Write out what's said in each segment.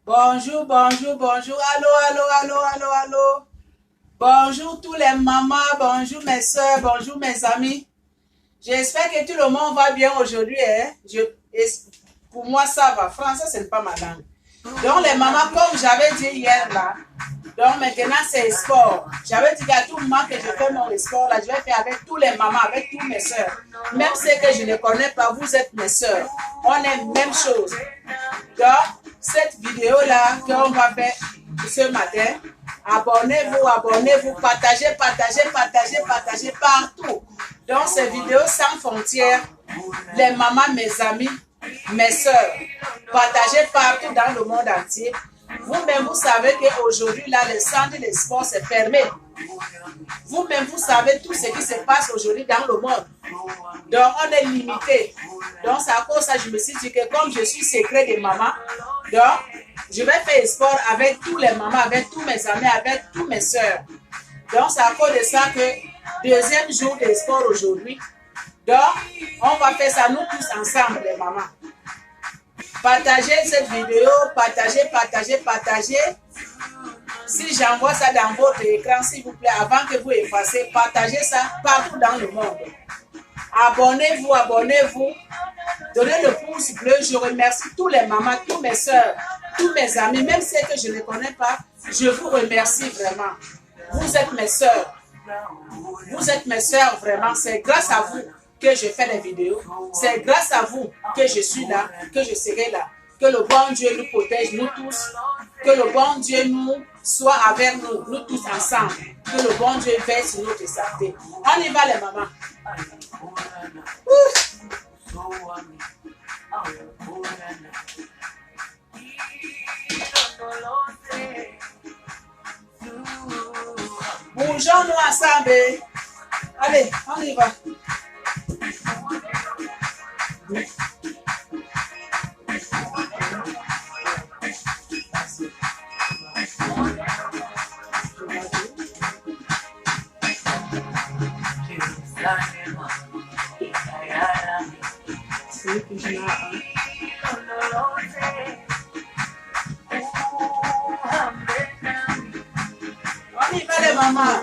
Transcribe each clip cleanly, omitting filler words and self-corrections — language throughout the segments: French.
Bonjour, bonjour, bonjour. Allô, allô, allô, allô, allô. Bonjour tous les mamans, bonjour mes soeurs, bonjour mes amis. J'espère que tout le monde va bien aujourd'hui. Hein? Pour moi, ça va. Français, ce n'est pas ma langue. Donc, les mamans, comme j'avais dit hier là, donc maintenant c'est sport. J'avais dit qu'à tout moment que je fais mon sport là, je vais faire avec tous les mamans, avec toutes mes soeurs. Même ceux que je ne connais pas, vous êtes mes soeurs. On est même chose. Donc, cette vidéo là qu'on va faire ce matin, abonnez-vous, abonnez-vous, partagez, partagez, partagez, partagez partout. Donc, ces vidéos sans frontières, les mamans, mes amis, mes soeurs, partagez partout dans le monde entier. Vous-même, vous savez qu'aujourd'hui, là, le centre de sport, c'est fermé. Vous-même, vous savez tout ce qui se passe aujourd'hui dans le monde. Donc, on est limité. Donc, c'est à cause de ça que je me suis dit que comme je suis secret des mamans, donc, je vais faire sport avec tous les mamans, avec tous mes amis, avec toutes mes soeurs. Donc, c'est à cause de ça que deuxième jour de sport aujourd'hui. Donc, on va faire ça nous tous ensemble, les mamans. Partagez cette vidéo, partagez, partagez, partagez. Si j'envoie ça dans votre écran, s'il vous plaît, avant que vous effacez, partagez ça partout dans le monde. Abonnez-vous, abonnez-vous. Donnez le pouce bleu. Je remercie tous les mamans, tous mes soeurs, tous mes amis, même ceux que je ne connais pas. Je vous remercie vraiment. Vous êtes mes soeurs. Vous êtes mes soeurs vraiment. C'est grâce à vous que je fais les vidéos. C'est grâce à vous que je suis là, que je serai là. Que le bon Dieu nous protège, nous tous. Que le bon Dieu nous soit avec nous, nous tous ensemble. Que le bon Dieu veille sur notre santé. On y va les mamans. Bougeons-nous ensemble. Allez, on y va. On y va les mamans.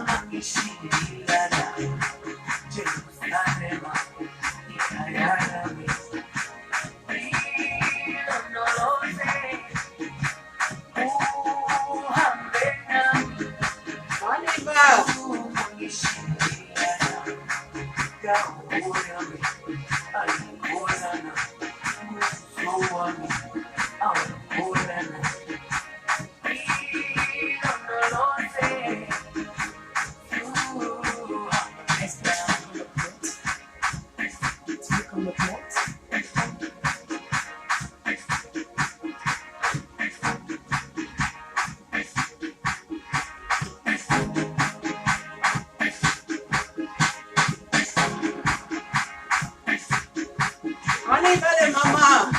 On y va les mamans.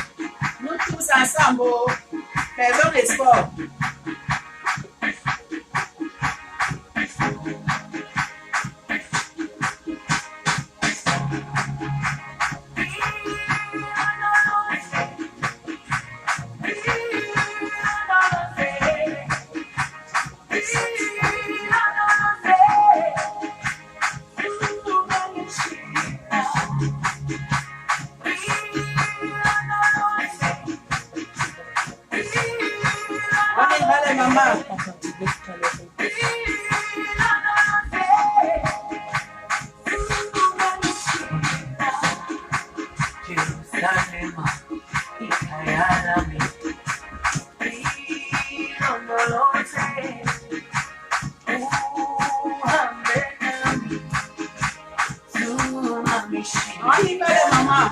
Nous tous ensemble, faisons le sport. Maman. On y va les mamans.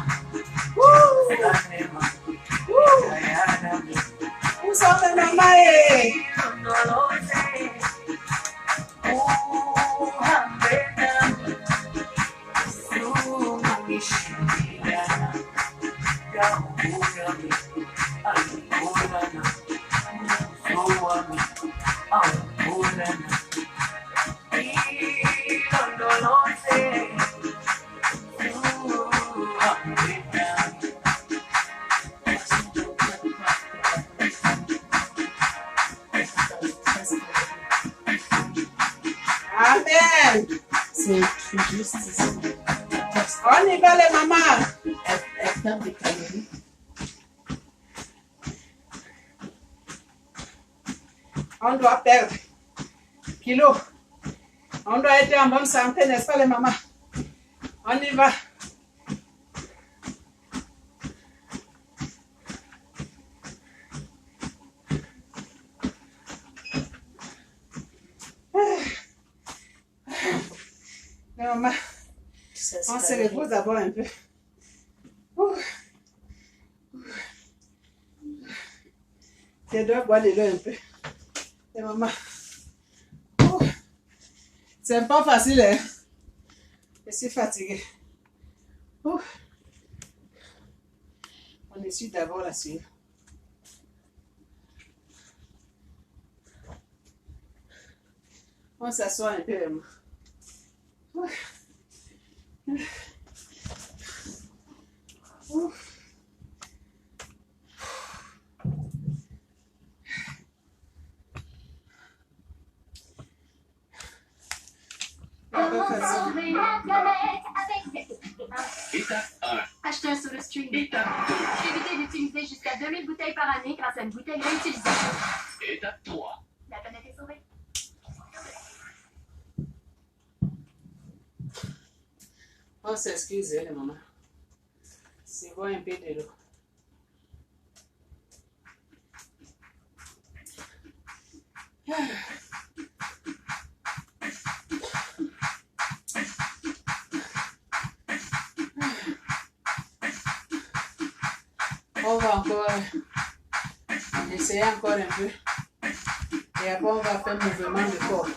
Où sont les mamans? c'est juste ici. On y va les mamans. Elle tape des calories. On doit perdre kilos. On doit être en bonne santé, n'est-ce pas les mamans? On y va. Les mamans, on se repose d'abord un peu. Je dois boire de l'eau un peu. Et maman, c'est pas facile, hein? Je suis fatiguée. On essuie d'abord la sueur. On s'assoit un peu, maman. Comment sauver la planète avec Étape 1. Acheter un Soda Stream. Étape Éviter d'utiliser jusqu'à 2000 bouteilles par année grâce à une bouteille réutilisable. 2. Étape 3. La planète est sauvée. On s'excuse, les mamans. C'est bon un peu de l'eau. On va encore essayer encore un peu. Et après, on va faire un mouvement de corps.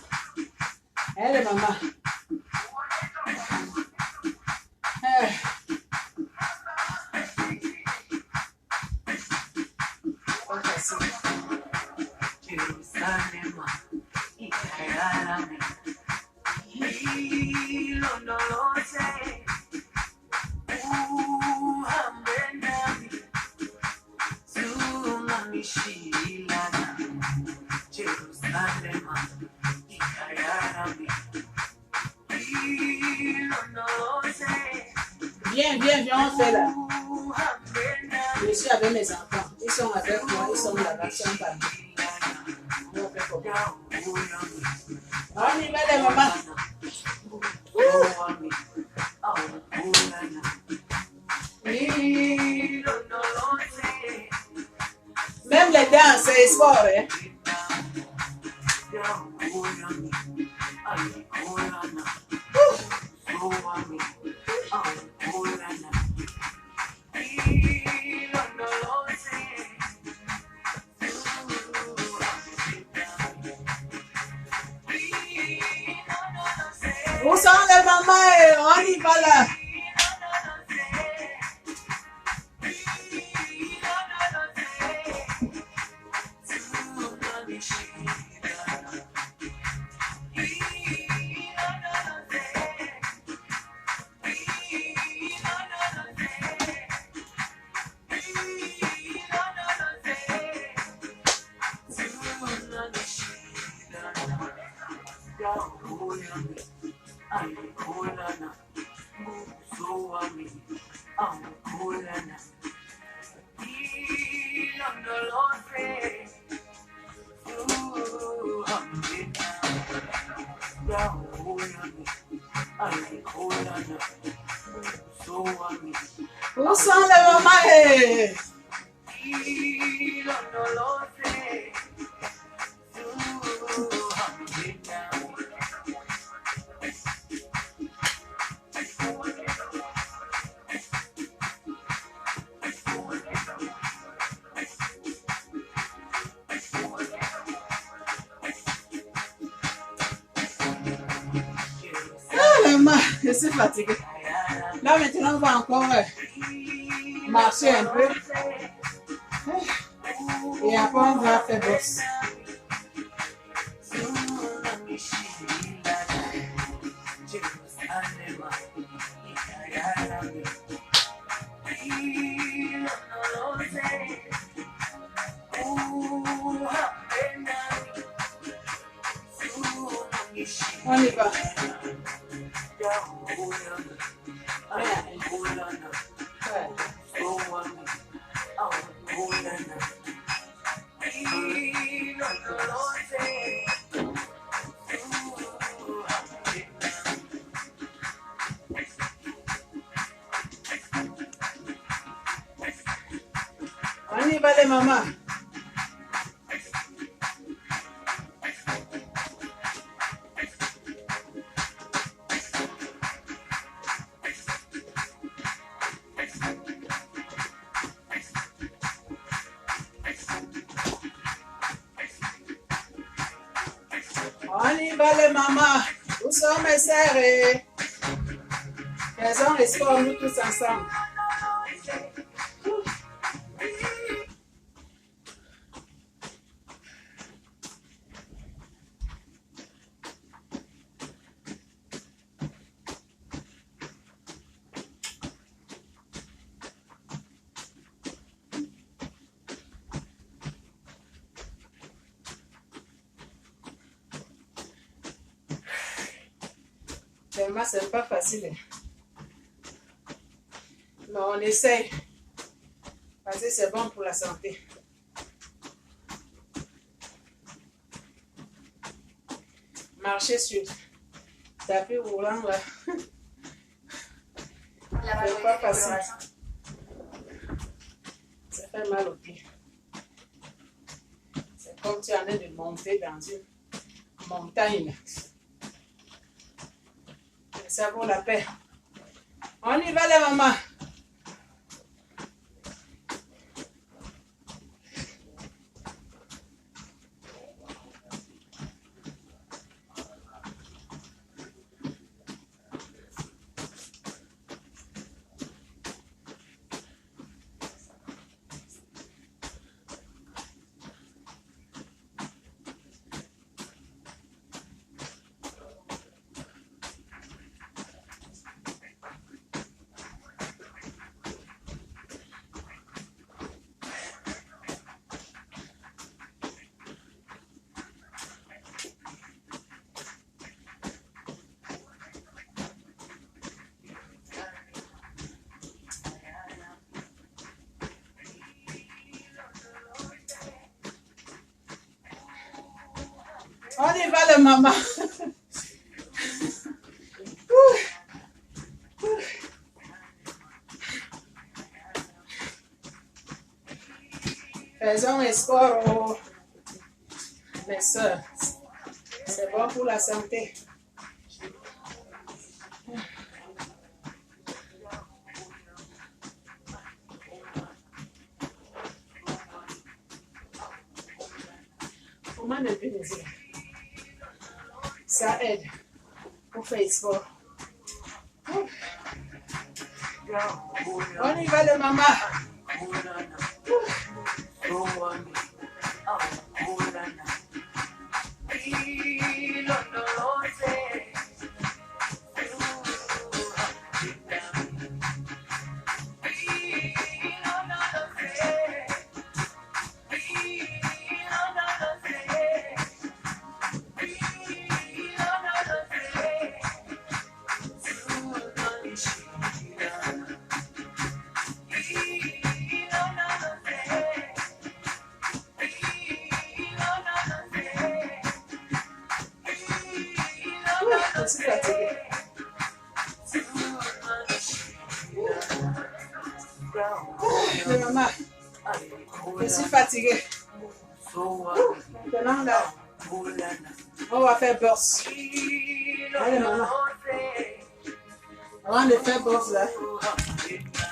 Hein, les mamans? Pas facile. Jerusalema, ikayalami, ilondoloze, uhambe nami, tunamishilana. Jerusalema, ikayalami, ilondoloze, Viens, viens, viens, on fait là. uhambe nami. Je suis avec mes enfants. Ils sont avec moi, ils sont là-bas, ils sont partis. On fait comme ça. On y va, les mamans. Même les danses, c'est sport, hein. Où sont les mamans? On y va là. Où sont les mamans? Je suis fatiguée. Là maintenant on va encore marcher un peu. Et après on va faire bosse. On y va. On y va les mamans. On y va les mamans. Où sont mes sœurs? Faisons les sports nous tous ensemble. Vraiment, c'est pas facile. Mais on essaye. Parce que c'est bon pour la santé. Marcher sur tapis roulant là. C'est pas facile. Ça fait mal au pied. C'est comme tu en es de monter dans une montagne. Ça vaut la peine. On y va les mamans. On y va les mamans. Faisons un sport, oh, mes soeurs. C'est bon pour la santé. Comment ne plus me dire? Ça aide pour faire sport. On y va les mamans. Je suis fatiguée. Mais maman, je suis fatiguée. Maintenant, là, on va faire bourse. Allez, maman. Avant de faire bourse, là,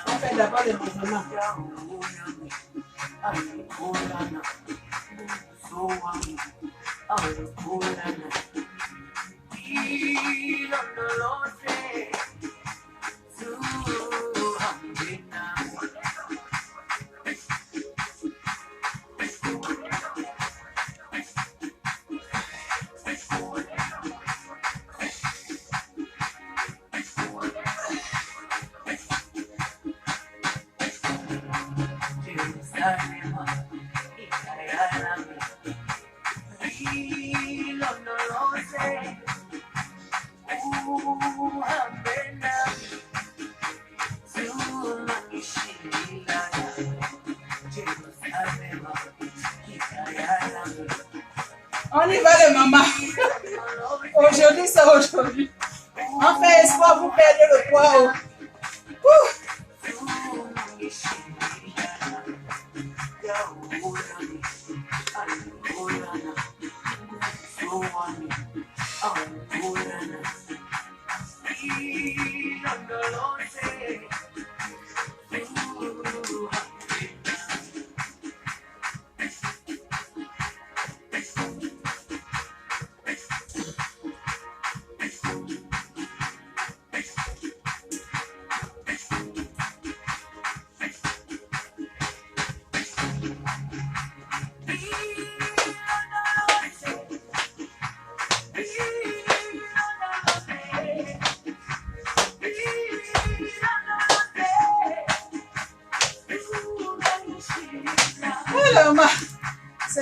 on fait d'abord les mouvements. On y va les mamans. Aujourd'hui, c'est aujourd'hui. On fait espoir pour perdre le poids. Oh.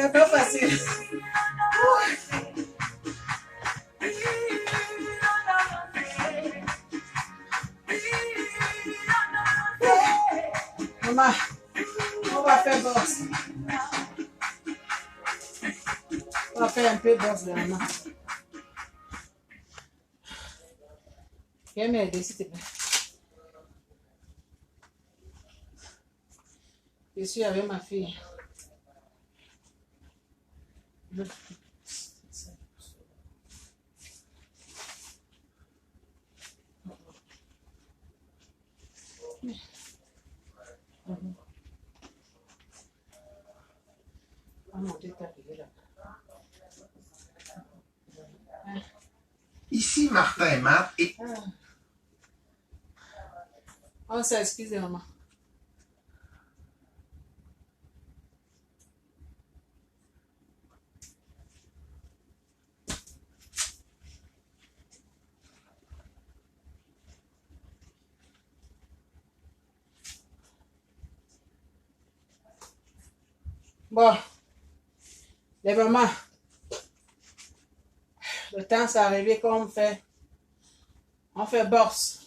C'est pas facile. Maman, on va faire bosse. On va faire un peu bosse de maman. Viens m'aider s'il te plaît. Je suis avec ma fille. Ici Martin et Matt et On s'excuse, maman. Bon, les mamans, le temps s'est arrivé qu'on fait, on fait bourse.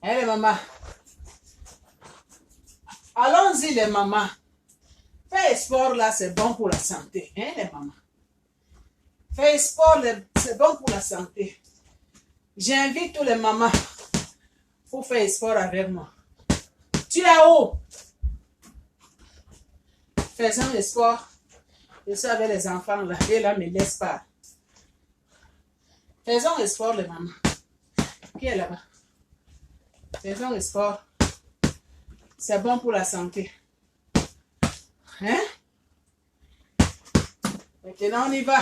Hein, les mamans? Allons-y, les mamans. Faire sport là, c'est bon pour la santé. Hein, les mamans? Faire sport, c'est bon pour la santé. J'invite tous les mamans pour faire sport avec moi. Tu es où? Faisons le sport. Je suis avec les enfants là. Et là, me laisse pas. Faisons le sport, les mamans. Qui est là-bas? Faisons le sport. C'est bon pour la santé. Hein? Maintenant, on y va.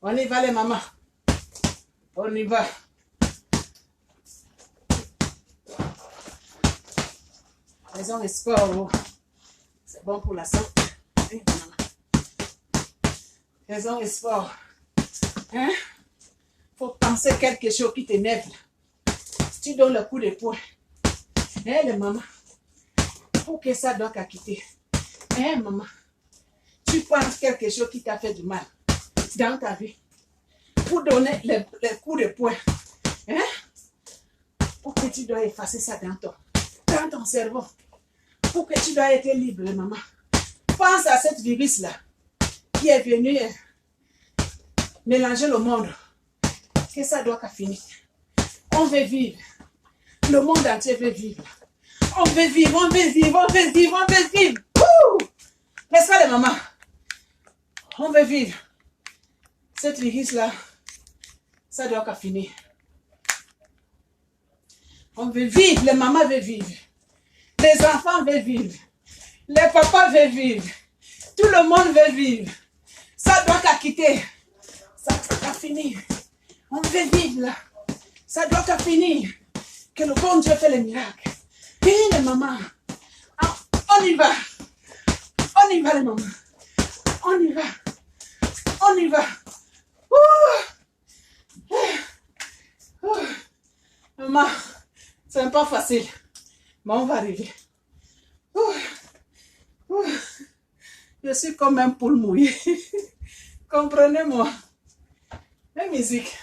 On y va, les mamans. On y va. Faisons le sport. C'est bon pour la santé. Hein, maman? Faisons le sport. Hein? Faut penser quelque chose qui t'énerve. Tu donnes le coup de poing. Hein, les mamans? Pour que ça doit quitter. Hein, maman? Tu penses quelque chose qui t'a fait du mal dans ta vie. Pour donner le coup de poing. Hein? Pour que tu dois effacer ça dans ton cerveau. Pour que tu dois être libre, maman. Pense à cette virus-là qui est venu mélanger le monde. Que ça doit finir. On veut vivre. Le monde entier veut vivre. On veut vivre, on veut vivre, on veut vivre, on veut vivre. N'est-ce pas les mamans? On veut vivre. Cette virus-là, ça doit finir. On veut vivre, les mamans veulent vivre. Les enfants veulent vivre. Les papas veulent vivre. Tout le monde veut vivre. Ça doit quitter. Ça doit finir. On veut vivre là. Ça doit finir. Que le bon Dieu fait les miracles. Et les mamans. On y va. On y va les mamans. On y va. On y va. Maman, c'est pas facile. Mais on va arriver. Je suis comme un poule mouillé. Comprenez-moi. La musique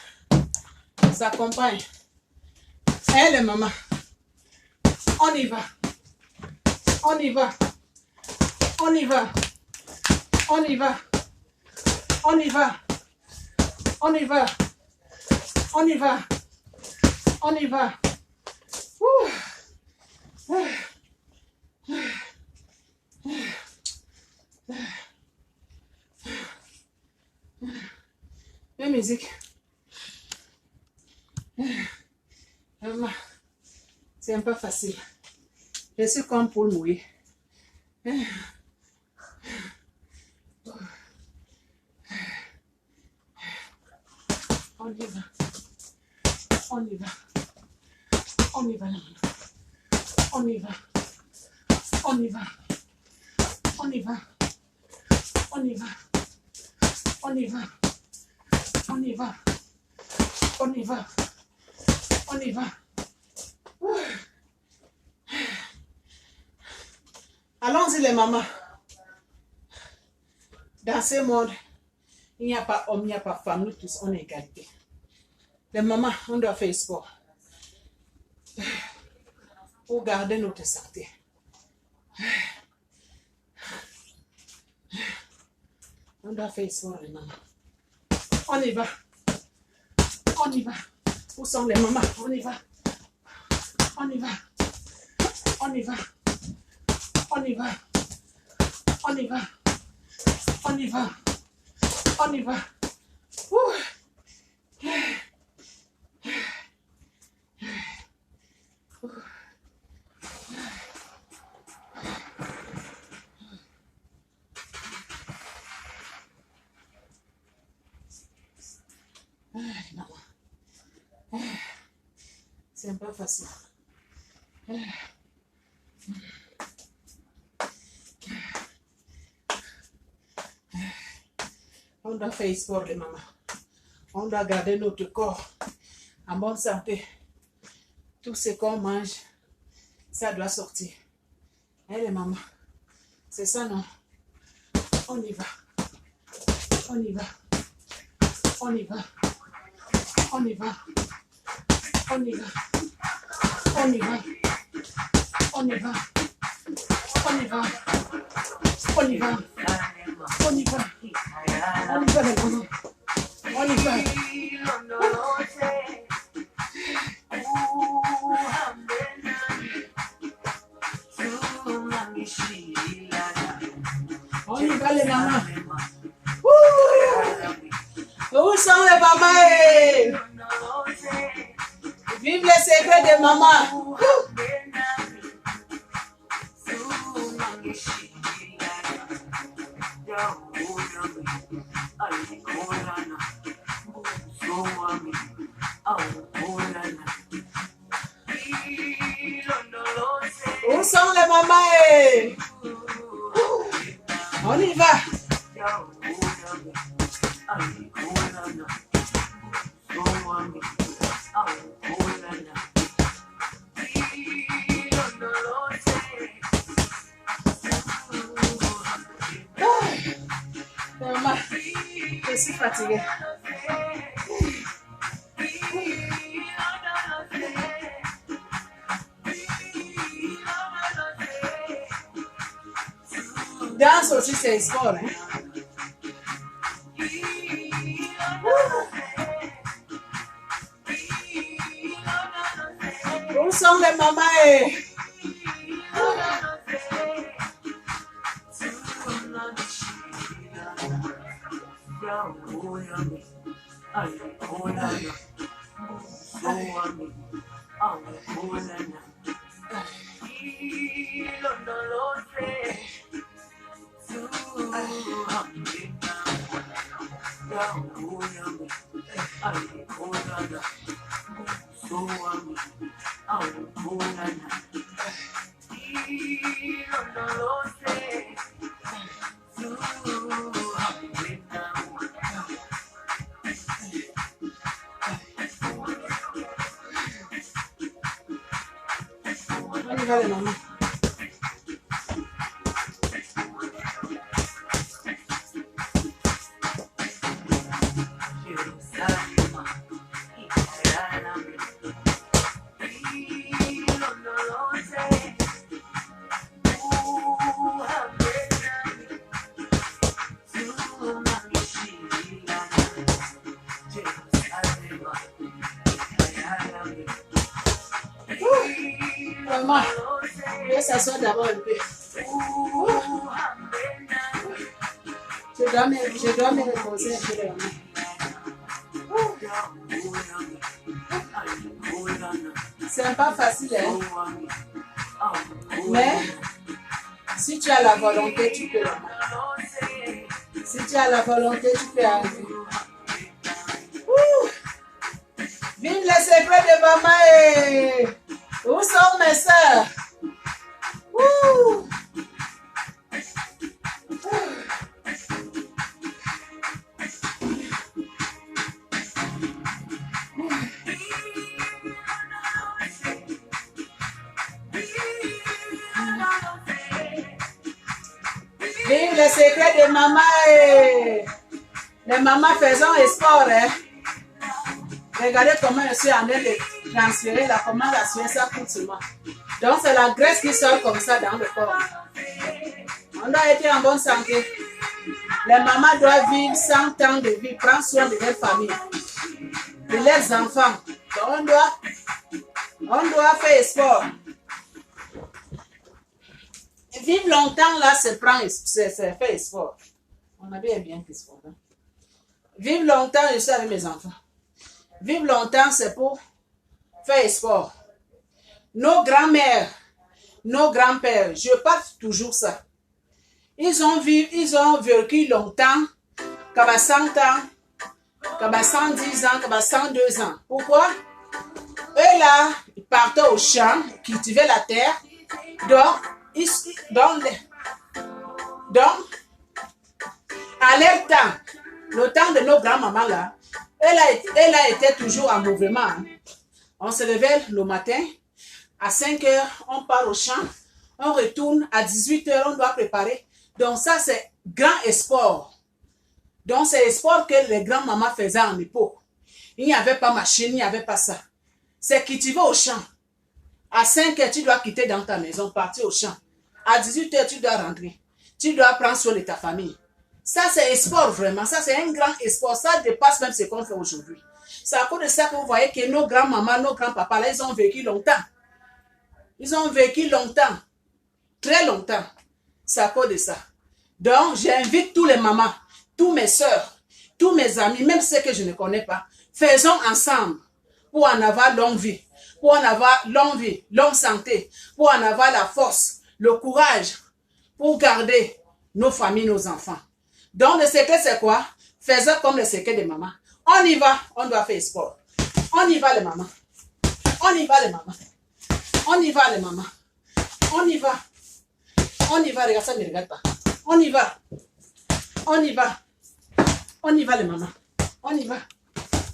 s'accompagne. Hein, les mamans? On y va. On y va. On y va. On y va. On y va. On y va. On y va. On y va. La musique. C'est un peu facile. Je suis comme pour mouiller. On y va. On y va. On y va. On y va. On y va. On y va. On y va. On y va. On y va. On y va. On y va. Allons-y les mamans. Dans ce monde, il n'y a pas homme, il n'y a pas femme, nous tous, on est égalité. Les mamans, on doit faire sport pour garder notre santé. On doit faire sport, les mamans. On y va. On y va. Où sont les mamans? On y va. On y va. On y va. On y va. On y va. On y va. On y va. Ouh. C'est pas facile. On doit faire sport, les mamans. On doit garder notre corps en bonne santé. Tout ce qu'on mange, ça doit sortir. Hein, les mamans? C'est ça, non? On y va. On y va. On y va. On y va. On y va. On y va. On y va. On y va. On y va. On y va. On y va, les mamans. On y va. On y va, les mamans. Où sont les mamans? Vive les secrets des mamans. Où sont les mamans? On y va. Maman, je suis fatiguée. Danse aussi, c'est sport. Hein? Où sont les mamans? On y va, les mamans. Maman, je vais s'asseoir d'abord un peu. Je dois me reposer un peu, les mamans. C'est pas facile, hein? Mais si tu as la volonté, tu peux. Si tu as la volonté, tu peux arriver. Vive les secrets de maman. Où sont mes soeurs? Vive Vive les secrets de maman. Les mamans faisant sport. Hein. Regardez comment je suis en train de transférer là, comment la sueur ça coûte seulement. Donc c'est la graisse qui sort comme ça dans le corps. On doit être en bonne santé. Les mamans doivent vivre 100 ans de vie, prendre soin de leur famille, de leurs enfants. Donc on doit faire sport. Vivre longtemps là, c'est faire sport. On a bien fait sport. Hein? Vivre longtemps, je suis avec mes enfants. Vivre longtemps, c'est pour faire sport. Nos grands-mères, nos grands-pères, je parle toujours ça. Ils ont vécu longtemps, comme 100 ans, comme 110 ans, comme 102 ans. Pourquoi? Eux là, ils partaient au champ, cultivaient la terre. Donc, à leur temps, le temps de nos grands-mamans là, elle a été toujours en mouvement. Hein. On se réveille le matin, à 5 heures, on part au champ, on retourne, à 18 heures, on doit préparer. Donc ça, c'est grand sport. Donc c'est le sport que les grands-mamans faisaient en époque. Il n'y avait pas machine, il n'y avait pas ça. C'est cultiver au champ. À 5 heures, tu dois quitter dans ta maison, partir au champ. À 18 heures, tu dois rentrer. Tu dois prendre soin de ta famille. Ça, c'est un sport vraiment. Ça, c'est un grand sport. Ça dépasse même ce qu'on fait aujourd'hui. C'est à cause de ça que vous voyez que nos grands-mamans, nos grands-papas, là, ils ont vécu longtemps. Ils ont vécu longtemps. Très longtemps. C'est à cause de ça. Donc, j'invite tous les mamans, tous mes soeurs, tous mes amis, même ceux que je ne connais pas. Faisons ensemble pour en avoir longue vie. Pour en avoir longue vie, longue santé. Pour en avoir la force, le courage. Pour garder nos familles, nos enfants. Donc, le secret, c'est quoi? Faisons comme le secret des mamans. On y va, on doit faire sport. On y va, les mamans. On y va, les mamans. On y va, les mamans. On y va. On y va, regarde ça, ne regarde pas. On y va. On y va. On y va, les mamans. On y va.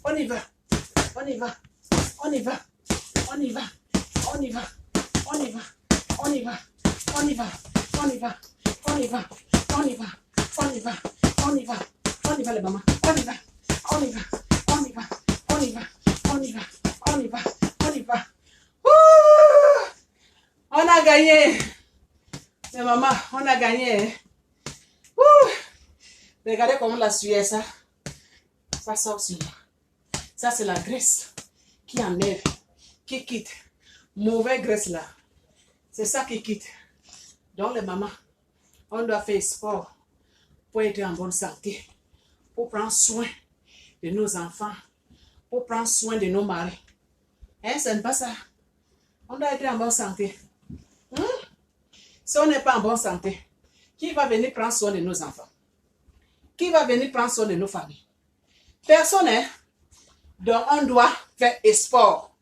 On y va. On y va. On y va. On y va. On y va. On y va. On y va. On y va. On y va. On y va. On y va. On y va. On y va. On y va, les mamans. On y va. On y va. On y va. On y va. On y va. On y va. On y va. On a gagné. Mais maman, on a gagné. Regardez comment la sueur, ça. Ça sort sur moi. Ça, c'est la graisse qui enlève, qui quitte. Mauvaise graisse là. C'est ça qui quitte. Donc les mamans, on doit faire sport pour être en bonne santé. Pour prendre soin de nos enfants. Pour prendre soin de nos maris. Hein, ce n'est pas ça. On doit être en bonne santé. Si on n'est pas en bonne santé, qui va venir prendre soin de nos enfants? Qui va venir prendre soin de nos familles? Personne, hein? Donc, on doit faire sport.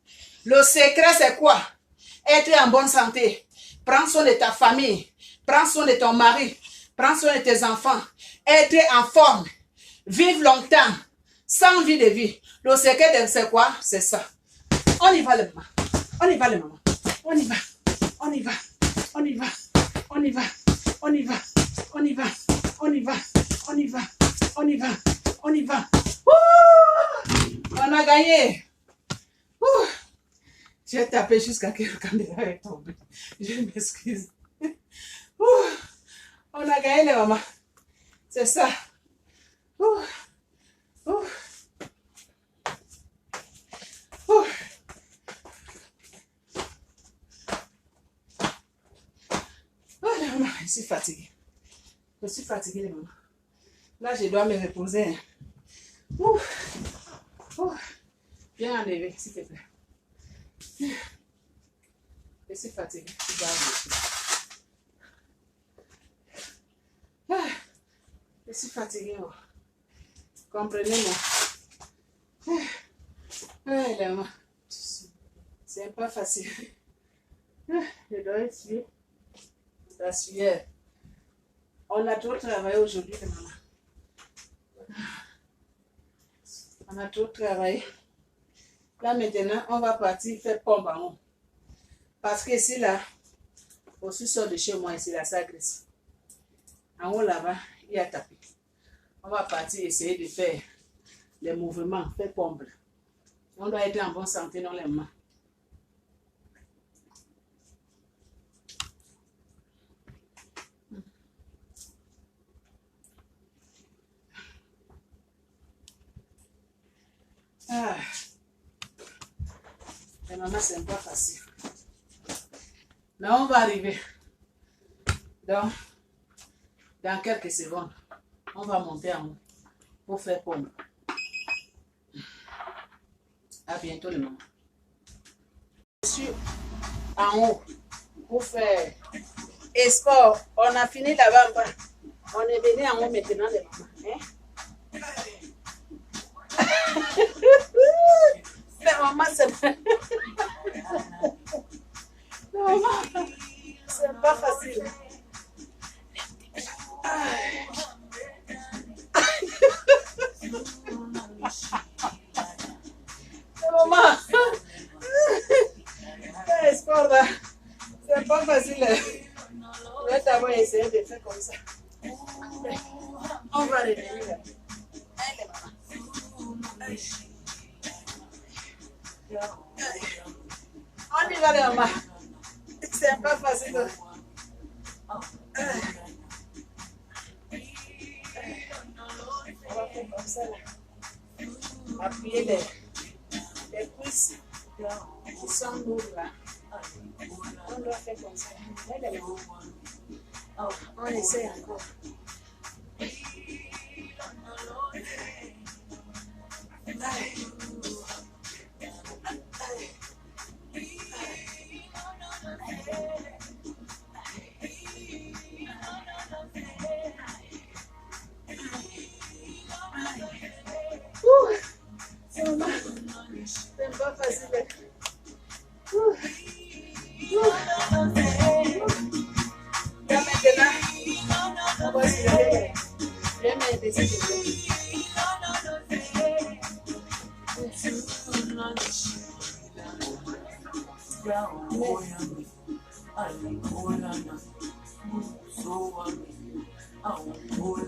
Le secret, c'est quoi? Être en bonne santé. Prendre soin de ta famille. Prendre soin de ton mari. Prendre soin de tes enfants. Être en forme. Vivre longtemps. Sans vie de vie. Le secret, c'est quoi? C'est ça. On y va, les mamans. On y va, les mamans. On y va. On y va. On y va. On y va. On y va. On y va. On y va. On y va. On y va. On y va. On a gagné. J'ai tapé jusqu'à que le caméra est tombé. Je m'excuse. On a gagné les mamans. C'est ça. Les mamans, je suis fatiguée. Je suis fatiguée les mamans. Là, je dois me reposer. Viens enlever, s'il te plaît. Je suis fatiguée. Je suis fatiguée. Comprenez-moi. Les mamans. C'est pas facile. Je dois essuyer la sueur. On a trop travaillé aujourd'hui, les mamans. On a trop travaillé. Là, maintenant, on va partir faire pompe en haut. Parce que ici, là, au sous-sol de chez moi, ici, là, ça glisse. En haut là-bas, il y a tapis. On va partir essayer de faire les mouvements, faire pompe. On doit être en bonne santé dans les mains. Ah. Mais maman, c'est pas facile. Mais on va arriver. Donc, dans quelques secondes, on va monter en haut pour faire pompe. À bientôt, les mamans. Je suis en haut pour faire sport. On a fini là-bas en bas. On est venu en haut maintenant, les mamans. Hein? Mais maman, c'est pas facile. Maman, faire sport là, c'est pas facile. On va d'abord essayer de faire comme ça. On va revenir. Allez, maman. On y va, les mamans. C'est pas facile. On va faire comme ça là. Appuyer les cuisses qui sont lourdes là. On doit faire comme ça. On essaie encore. C'est pas facile. Là maintenant, on va se lever. Je vais dessus.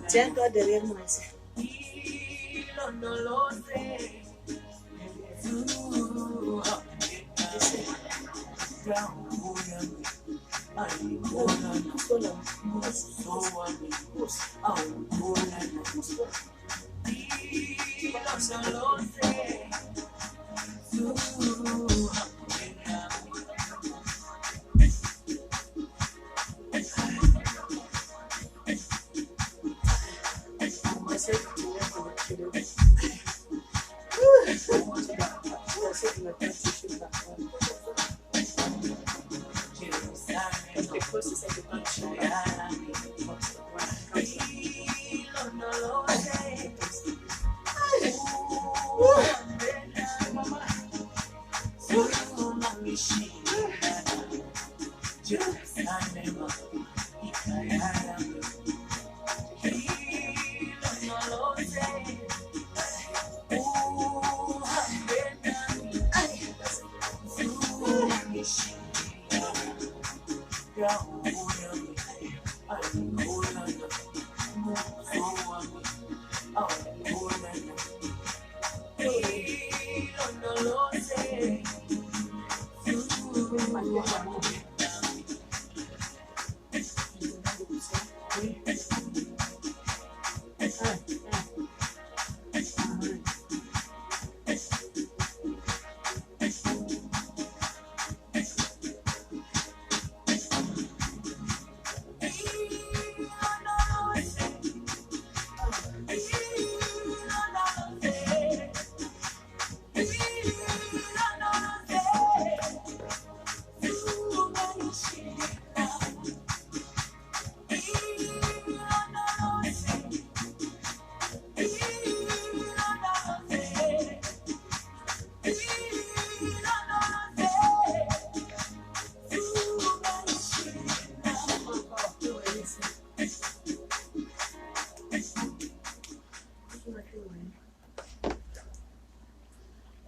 Tiens-toi derrière moi ici.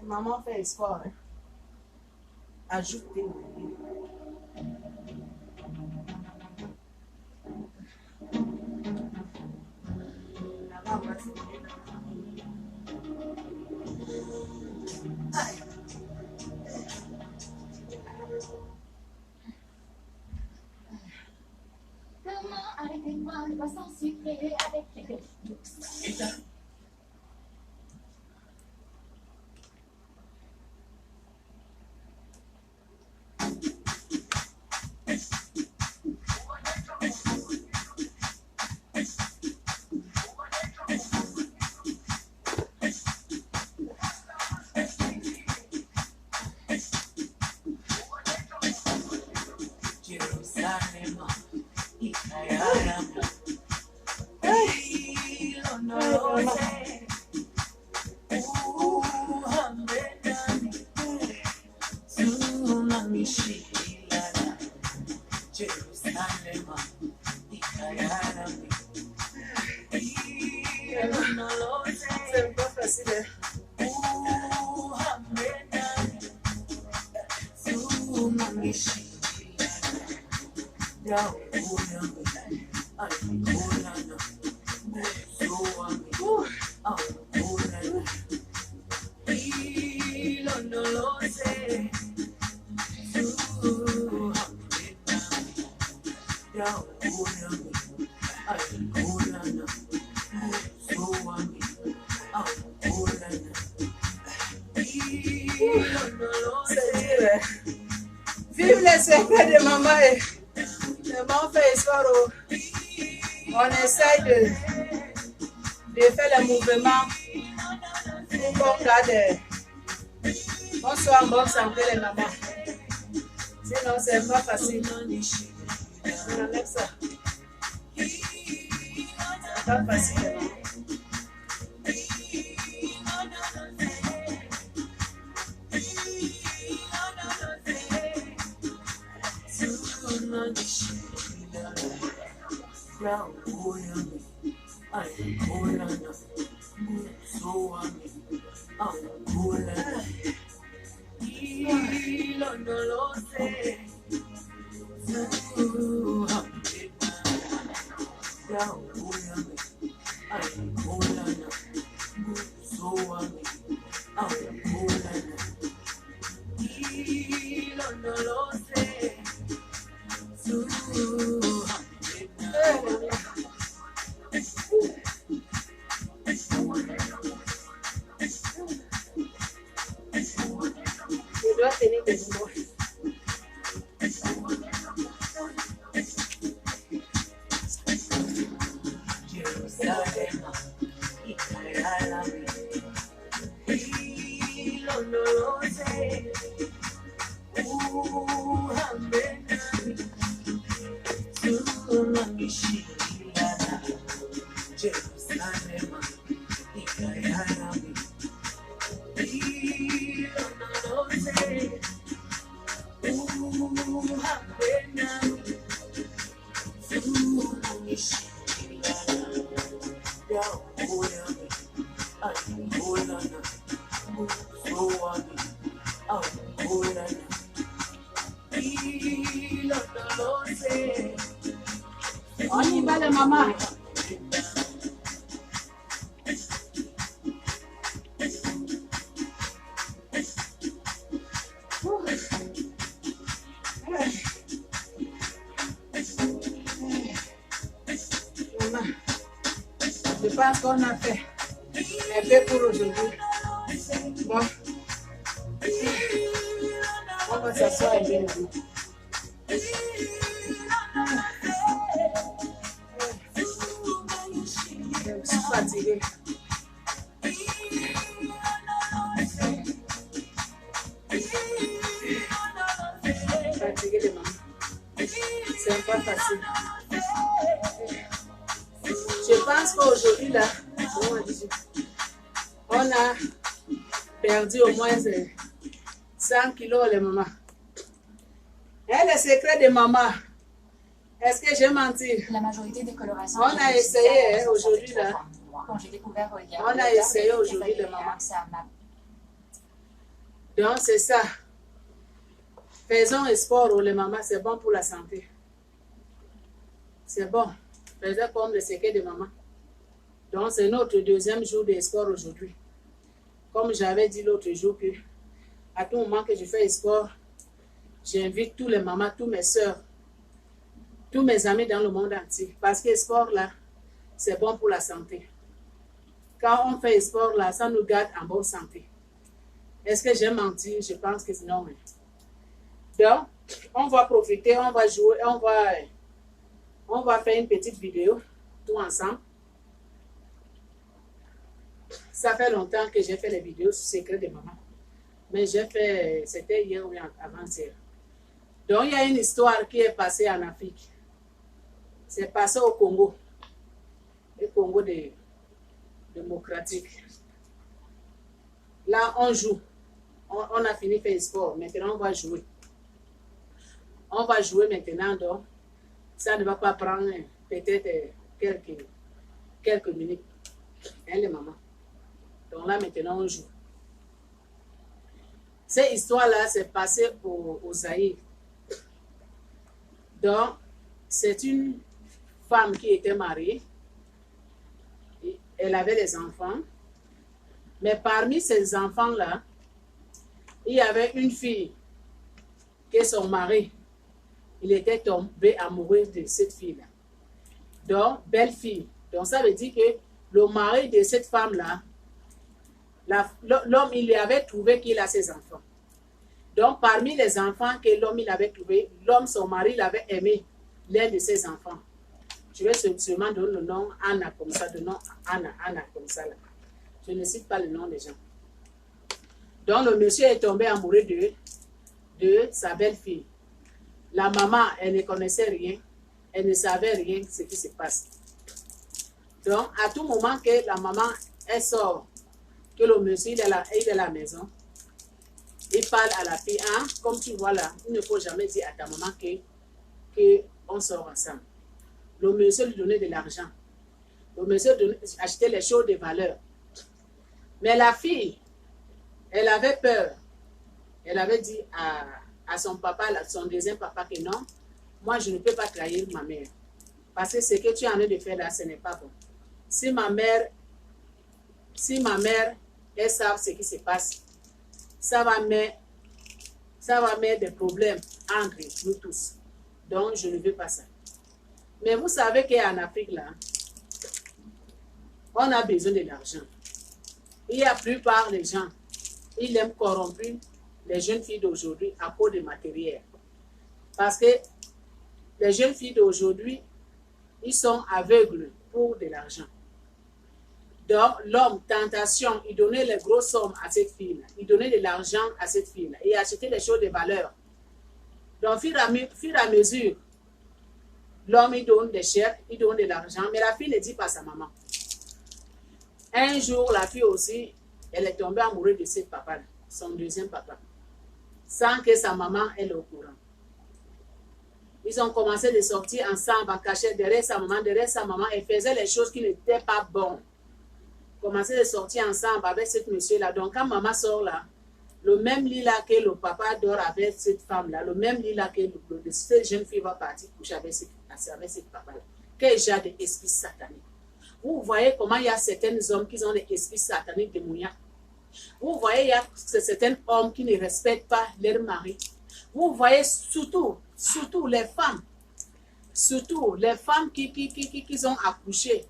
Maman fait sport. Hein? Ajoutez. Un croissant sucré avec quelques douces. Étape Jerusalem, ikayalami. Ilondoloze, uhambe nami. Tunamishilana. Jerusalem, ikayalami. Ilondoloze, C'est pas facile. uhambe nami. Tunamishilana. C'est dur. Vive les secrets de maman. Maman fait histoire. On essaye de faire les mouvements pour qu'on garde. On soit en bonne santé les mamans. Sinon, c'est pas facile. On enlève ça. C'est pas facile les mamans. Je dois tenir des mots. Jerusalem, ikayalami. Ilondoloze, uhambe nami. Tunamishilana. Jerusalem, ikayalami. Ilondoloze, uhambe nami. Tunamishilana. Yaoyami, ayolana. Musoami, ayolana. Ilondoloze, On y va les mamans. Maman, je pense qu'on a fait un peu pour aujourd'hui. Bon, on va s'asseoir et bien jouer. Je suis fatiguée. Fatiguée les mamans. C'est pas facile. Je pense qu'aujourd'hui là, on a perdu au moins 100 kilos les mamans. Et le secret de maman, est-ce que j'ai menti? La majorité des colorations. On a essayé aujourd'hui là. Quand j'ai découvert hier. On a essayé aujourd'hui de maman. Donc c'est ça. Faisons un sport les mamans, c'est bon pour la santé. C'est bon. Faisons comme le secret de maman. Donc c'est notre deuxième jour de sport aujourd'hui. Comme j'avais dit l'autre jour que à tout moment que je fais sport, j'invite tous les mamans, toutes mes soeurs tous mes amis dans le monde entier. Parce que le sport, là, c'est bon pour la santé. Quand on fait le sport, là, ça nous garde en bonne santé. Est-ce que j'ai menti? Je pense que non. Mais... Donc, on va profiter, on va jouer, on va faire une petite vidéo, tout ensemble. Ça fait longtemps que j'ai fait les vidéos sur Secret de Maman. Mais j'ai fait, c'était hier ou avant-hier. Donc, il y a une histoire qui est passée en Afrique. C'est passé au Congo. Le Congo démocratique. Là, on joue. On a fini de faire le sport. Maintenant, on va jouer. On va jouer maintenant, donc ça ne va pas prendre peut-être quelques minutes. Hein, les mamans. Donc là, maintenant, on joue. Cette histoire-là, c'est passé au Zaïre. Donc, c'est une femme qui était mariée. Elle avait des enfants. Mais parmi ces enfants-là, il y avait une fille que son mari, il était tombé amoureux de cette fille-là. Donc, belle fille. Donc, ça veut dire que le mari de cette femme-là, l'homme, il lui avait trouvé qu'il a ses enfants. Donc, parmi les enfants que l'homme, il avait trouvé, l'homme, son mari, il avait aimé l'un de ses enfants. Je vais seulement donner le nom Anna comme ça, le nom Anna comme ça. Là. Je ne cite pas le nom des gens. Donc, le monsieur est tombé amoureux de sa belle-fille. La maman, elle ne connaissait rien. Elle ne savait rien de ce qui se passe. Donc, à tout moment que la maman, elle sort, que le monsieur, il est à la maison, il parle à la fille, hein, comme tu vois là, il ne faut jamais dire à ta maman qu'on sort ensemble. Le monsieur lui donnait de l'argent. Le monsieur achetait les choses de valeur. Mais la fille, elle avait peur. Elle avait dit à son papa, son deuxième papa, que non, moi je ne peux pas trahir ma mère. Parce que ce que tu es en train de faire là, ce n'est pas bon. Si ma mère, elle sait ce qui se passe, ça va mettre des problèmes entre nous tous. Donc, je ne veux pas ça. Mais vous savez qu'en Afrique, là, on a besoin de l'argent. Il y a la plupart des gens, ils aiment corrompre les jeunes filles d'aujourd'hui à cause de matériel. Parce que les jeunes filles d'aujourd'hui, ils sont aveugles pour de l'argent. Donc, l'homme, tentation, il donnait les grosses sommes à cette fille-là. Il donnait de l'argent à cette fille-là. Et achetait des choses de valeur. Donc, fur et à mesure, l'homme, il donne des chèques, il donne de l'argent, mais la fille ne dit pas à sa maman. Un jour, la fille aussi, elle est tombée amoureuse de ce papa, son deuxième papa, sans que sa maman elle au courant. Ils ont commencé de sortir ensemble, à cacher derrière sa maman, elle faisait les choses qui n'étaient pas bonnes. Commençaient de sortir ensemble avec ce monsieur-là. Donc, quand maman sort là, le même lit là que le papa dort avec cette femme-là, le même lit là que cette jeune fille va partir coucher avec ce papa-là. Quel genre d'esprit satanique. Vous voyez comment il y a certains hommes qui ont des esprits sataniques démoniaques. Vous voyez, il y a certains hommes qui ne respectent pas leur mari. Vous voyez surtout les femmes. Surtout les femmes qui ont accouché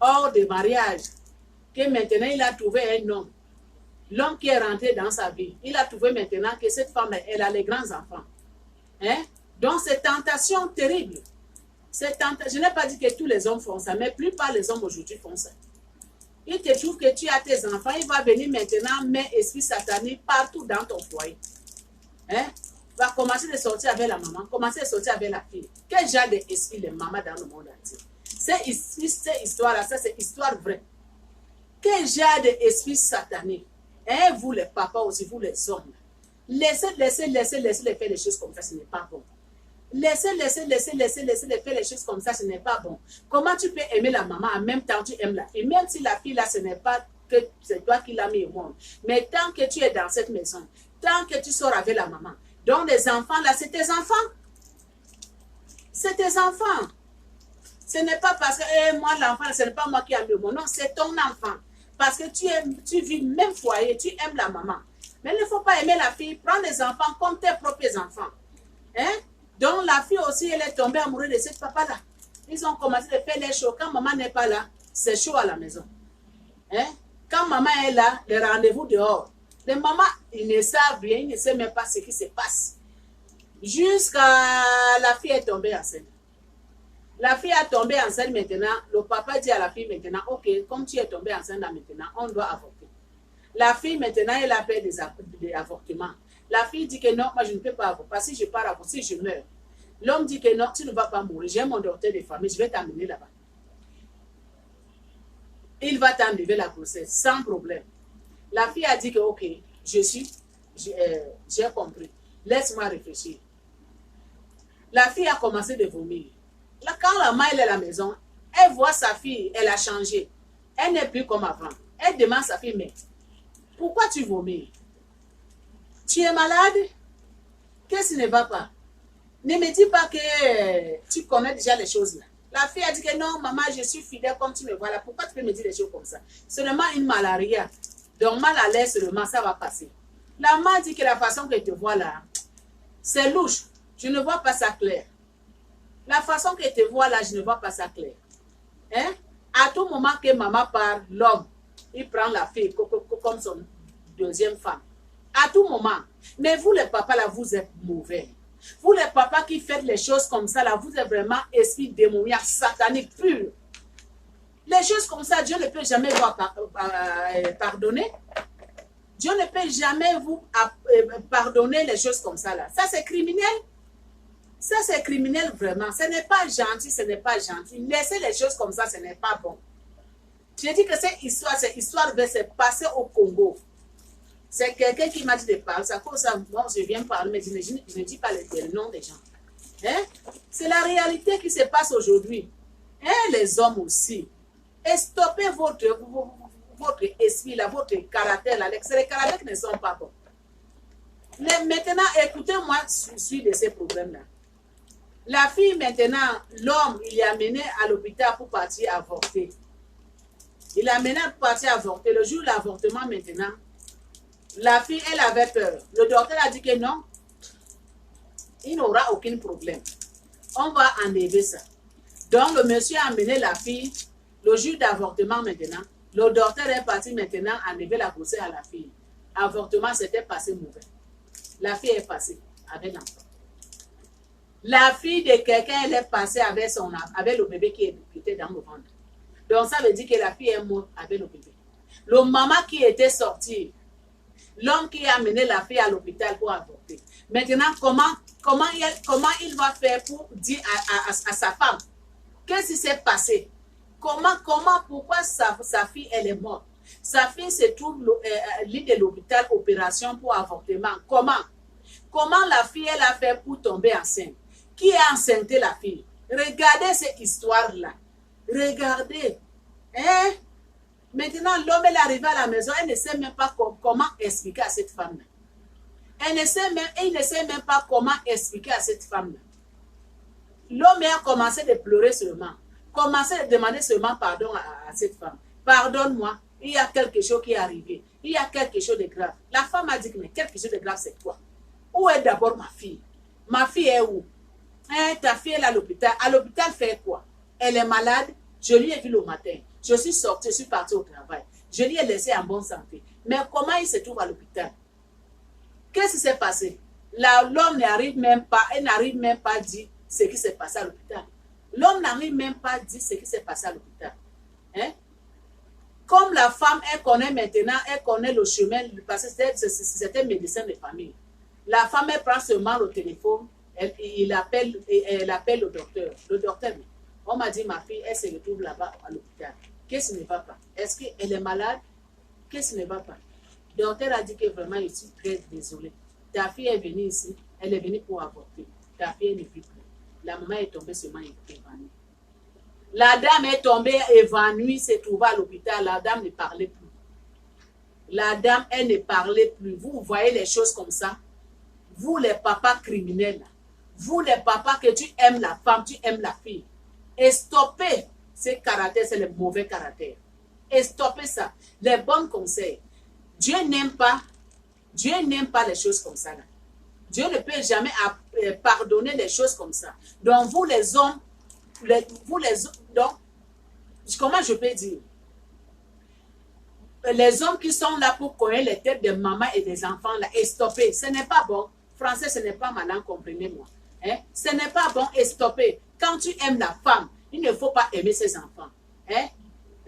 hors de mariage. Que maintenant il a trouvé un homme. L'homme qui est rentré dans sa vie. Il a trouvé maintenant que cette femme, elle a les grands enfants. Hein? Donc c'est tentation terrible. Je n'ai pas dit que tous les hommes font ça, mais la plupart des hommes aujourd'hui font ça. Il te trouve que tu as tes enfants, il va venir maintenant mettre esprit satanique partout dans ton foyer. Hein? Va commencer de sortir avec la maman, commencer de sortir avec la fille. Quel genre d'esprit de maman dans le monde entier? Cette histoire-là, ça c'est histoire vraie. Quel genre d'esprit satanique? Hein, vous les papas aussi, vous les hommes. Laissez les faire les choses comme ça, ce n'est pas bon. Laissez les faire les choses comme ça, ce n'est pas bon. Comment tu peux aimer la maman en même temps tu aimes la fille? Même si la fille là, ce n'est pas que c'est toi qui l'as mis au monde. Mais tant que tu es dans cette maison, tant que tu sors avec la maman, donc les enfants là, c'est tes enfants. C'est tes enfants. Ce n'est pas parce que moi l'enfant, ce n'est pas moi qui ai mis au monde. Non, c'est ton enfant. Parce que tu vis le même foyer, tu aimes la maman. Mais il ne faut pas aimer la fille. Prends les enfants comme tes propres enfants. Hein? Donc, la fille aussi, elle est tombée amoureuse de ce papa-là. Ils ont commencé à faire les choses. Quand maman n'est pas là, c'est chaud à la maison. Hein? Quand maman est là, les rendez-vous dehors. Les mamans, ils ne savent rien, ils ne savent même pas ce qui se passe. Jusqu'à la fille est tombée enceinte. La fille a tombé enceinte maintenant. Le papa dit à la fille maintenant, ok, comme tu es tombée enceinte là maintenant, on doit avorter. La fille maintenant, elle a fait des avortements. La fille dit que non, moi je ne peux pas avorter. Parce que si je pars avorter, si je meurs. L'homme dit que non, tu ne vas pas mourir. J'ai mon docteur de famille, je vais t'amener là-bas. Il va t'enlever la grossesse sans problème. La fille a dit que ok, j'ai compris. Laisse-moi réfléchir. La fille a commencé de vomir. Là, quand la mère est à la maison, elle voit sa fille, elle a changé. Elle n'est plus comme avant. Elle demande à sa fille, mais pourquoi tu vomis? Tu es malade? Qu'est-ce qui ne va pas? Ne me dis pas que tu connais déjà les choses là. La fille a dit que non, maman, je suis fidèle comme tu me vois là. Pourquoi tu peux me dire des choses comme ça? Seulement une malaria. Donc mal à l'aise seulement, ça va passer. La maman dit que la façon que tu vois là, c'est louche. Je ne vois pas ça clair. La façon que tu vois là, je ne vois pas ça clair. Hein? À tout moment que maman parle, l'homme, il prend la fille comme son deuxième femme. À tout moment. Mais vous les papas là, vous êtes mauvais. Vous les papas qui faites les choses comme ça là, vous êtes vraiment esprit démoniaque, satanique pur. Les choses comme ça, Dieu ne peut jamais vous pardonner. Dieu ne peut jamais vous pardonner les choses comme ça là. Ça c'est criminel. Ça c'est criminel vraiment. Ce n'est pas gentil, ce n'est pas gentil. Laissez les choses comme ça, ce n'est pas bon. J'ai dit que cette histoire va se passer au Congo. C'est quelqu'un qui m'a dit de parler. C'est à cause de ça, moi je viens parler, mais je ne dis pas le nom des gens. Hein? C'est la réalité qui se passe aujourd'hui. Hein, les hommes aussi. Et stoppez votre esprit, là, votre caractère. Là. C'est les caractères qui ne sont pas bons. Mais maintenant, écoutez-moi sur de ces problèmes-là. La fille, maintenant, l'homme, il est amené à l'hôpital pour partir avorter. Il est amené à partir avorter. Le jour de l'avortement, maintenant, la fille, elle avait peur. Le docteur a dit que non, il n'aura aucun problème. On va enlever ça. Donc, le monsieur a amené la fille le jour d'avortement maintenant. Le docteur est parti maintenant enlever la grossesse à la fille. Avortement, c'était passé mauvais. La fille est passée avec l'enfant. La fille de quelqu'un, elle est passée avec le bébé qui était dans le ventre. Donc, ça veut dire que la fille est morte avec le bébé. Le maman qui était sorti, l'homme qui a amené la fille à l'hôpital pour avorter. Maintenant, comment il va faire pour dire à sa femme, qu'est-ce qui s'est passé? Pourquoi sa fille, elle est morte? Sa fille se trouve lit de l'hôpital, opération pour avortement. Comment la fille, elle a fait pour tomber enceinte? Qui a enceinté la fille? Regardez cette histoire-là. Regardez. Hein? Maintenant, l'homme est arrivé à la maison, elle ne sait même pas comment expliquer à cette femme-là. Il ne sait même pas comment expliquer à cette femme-là. L'homme a commencé de pleurer seulement. Commencé à demander seulement pardon à cette femme. Pardonne-moi, il y a quelque chose qui est arrivé. Il y a quelque chose de grave. La femme a dit que mais quelque chose de grave, c'est quoi? Où est d'abord ma fille? Ma fille est où? Hein, ta fille est à l'hôpital. À l'hôpital, fait quoi? Elle est malade. Je lui ai vu le matin. Je suis sortie, je suis partie au travail. Je lui ai laissé en bonne santé. Mais comment il se trouve à l'hôpital? Qu'est-ce qui s'est passé? L'homme n'arrive même pas, elle n'arrive même pas à dire ce qui s'est passé à l'hôpital. L'homme n'arrive même pas à dire ce qui s'est passé à l'hôpital. Hein? Comme la femme, elle connaît maintenant, elle connaît le chemin, parce que c'était médecin de famille. La femme, elle prend seulement le téléphone, elle appelle le docteur. Le docteur, on m'a dit, ma fille, elle se retrouve là-bas à l'hôpital. Qu'est-ce qui ne va pas? Est-ce qu'elle est malade? Qu'est-ce qui ne va pas? Le docteur a dit que vraiment, je suis très désolée. Ta fille est venue ici, elle est venue pour avorter. Ta fille ne vit plus. La maman est tombée seulement évanouie. La dame est tombée évanouie, s'est trouvée à l'hôpital. La dame ne parlait plus. La dame, elle ne parlait plus. Vous voyez les choses comme ça? Vous, les papas criminels, vous, les papas que tu aimes la femme, tu aimes la fille. Et stoppez ces caractères, c'est le mauvais caractère. Et stoppez ça. Les bons conseils. Dieu n'aime pas les choses comme ça. Là. Dieu ne peut jamais pardonner des choses comme ça. Donc, vous les hommes, donc, comment je peux dire? Les hommes qui sont là pour connaître les têtes de maman et des enfants, là, et stopper, ce n'est pas bon. Français, ce n'est pas ma langue, comprenez-moi. Hein? Ce n'est pas bon et stopper. Quand tu aimes la femme, il ne faut pas aimer ses enfants. Hein?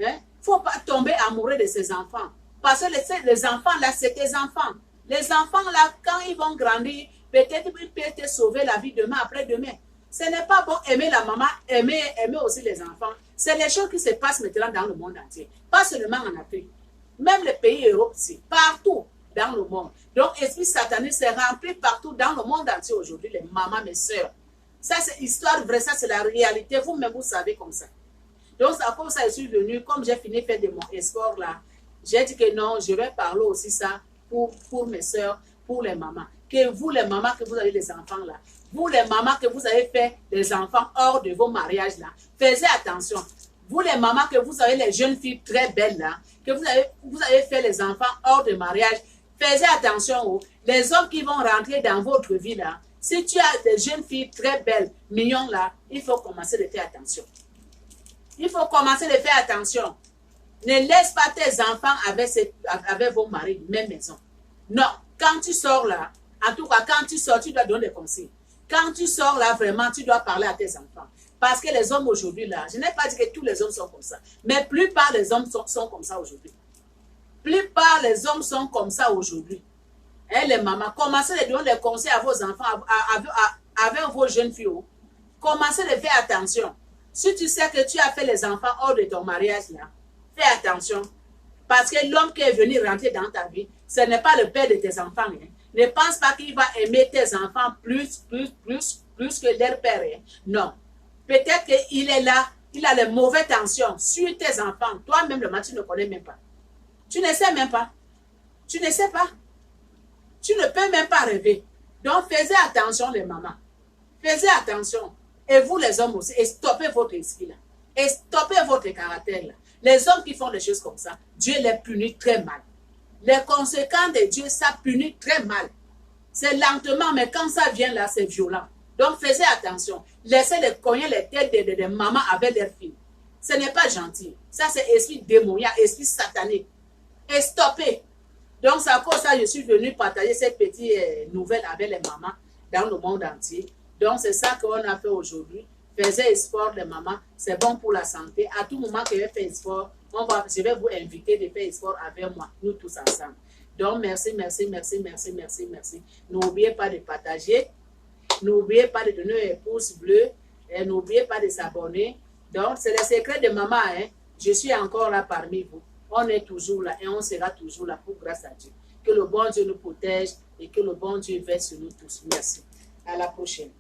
Hein? Faut pas tomber amoureux de ses enfants. Parce que les enfants, là, c'est tes enfants. Les enfants, là, quand ils vont grandir, peut-être ils peuvent te sauver la vie demain, après-demain. Ce n'est pas bon aimer la maman, aimer aussi les enfants. C'est les choses qui se passent maintenant dans le monde entier. Pas seulement en Afrique. Même les pays européens, partout dans le monde. Donc, esprit satanique s'est rempli partout dans le monde entier aujourd'hui, les mamans, mes soeurs. Ça, c'est histoire vraie, ça, c'est la réalité. Vous-même, vous savez comme ça. Donc, c'est comme ça que je suis venue, comme j'ai fini de faire de mon espoir là, j'ai dit que non, je vais parler aussi ça pour mes soeurs, pour les mamans. Que vous, les mamans, que vous avez des enfants là, vous, les mamans, que vous avez fait des enfants hors de vos mariages là, faites attention. Vous, les mamans, que vous avez les jeunes filles très belles là, que vous avez fait les enfants hors de mariage, faites attention. Les hommes qui vont rentrer dans votre vie là, si tu as des jeunes filles très belles, mignonnes là, il faut commencer de faire attention. Il faut commencer de faire attention. Ne laisse pas tes enfants avec vos maris de même maison. Non, quand tu sors là, en tout cas, quand tu sors, tu dois donner des conseils. Quand tu sors là, vraiment, tu dois parler à tes enfants. Parce que les hommes aujourd'hui là, je n'ai pas dit que tous les hommes sont comme ça, mais la plupart des hommes sont comme ça aujourd'hui. La plupart des hommes sont comme ça aujourd'hui. Et les mamans, commencez à donner des conseils à vos enfants, avec vos jeunes filles. Commencez à faire attention. Si tu sais que tu as fait les enfants hors de ton mariage là, fais attention. Parce que l'homme qui est venu rentrer dans ta vie, ce n'est pas le père de tes enfants. Hein. Ne pense pas qu'il va aimer tes enfants plus que leur père. Hein. Non. Peut-être qu'il est là, il a les mauvaises tensions sur tes enfants. Toi-même, le matin, tu ne connais même pas. Tu ne sais même pas. Tu ne sais pas. Tu ne peux même pas rêver. Donc, faites attention, les mamans. Faites attention. Et vous, les hommes aussi. Et stoppez votre esprit là. Et stoppez votre caractère là. Les hommes qui font des choses comme ça, Dieu les punit très mal. Les conséquences de Dieu, ça punit très mal. C'est lentement, mais quand ça vient là, c'est violent. Donc, faites attention. Laissez les cogner les têtes des mamans avec leurs filles. Ce n'est pas gentil. Ça, c'est esprit démoniaque, esprit satanique. Et stoppez. Donc, c'est à cause de ça que je suis venue partager cette petite nouvelle avec les mamans dans le monde entier. Donc, c'est ça qu'on a fait aujourd'hui. Faites sport, les mamans. C'est bon pour la santé. À tout moment que je fais sport, je vais vous inviter de faire sport avec moi, nous tous ensemble. Donc, merci. N'oubliez pas de partager. N'oubliez pas de donner un pouce bleu. Et n'oubliez pas de s'abonner. Donc, c'est le secret de maman. Hein? Je suis encore là parmi vous. On est toujours là et on sera toujours là pour grâce à Dieu. Que le bon Dieu nous protège et que le bon Dieu veille sur nous tous. Merci. À la prochaine.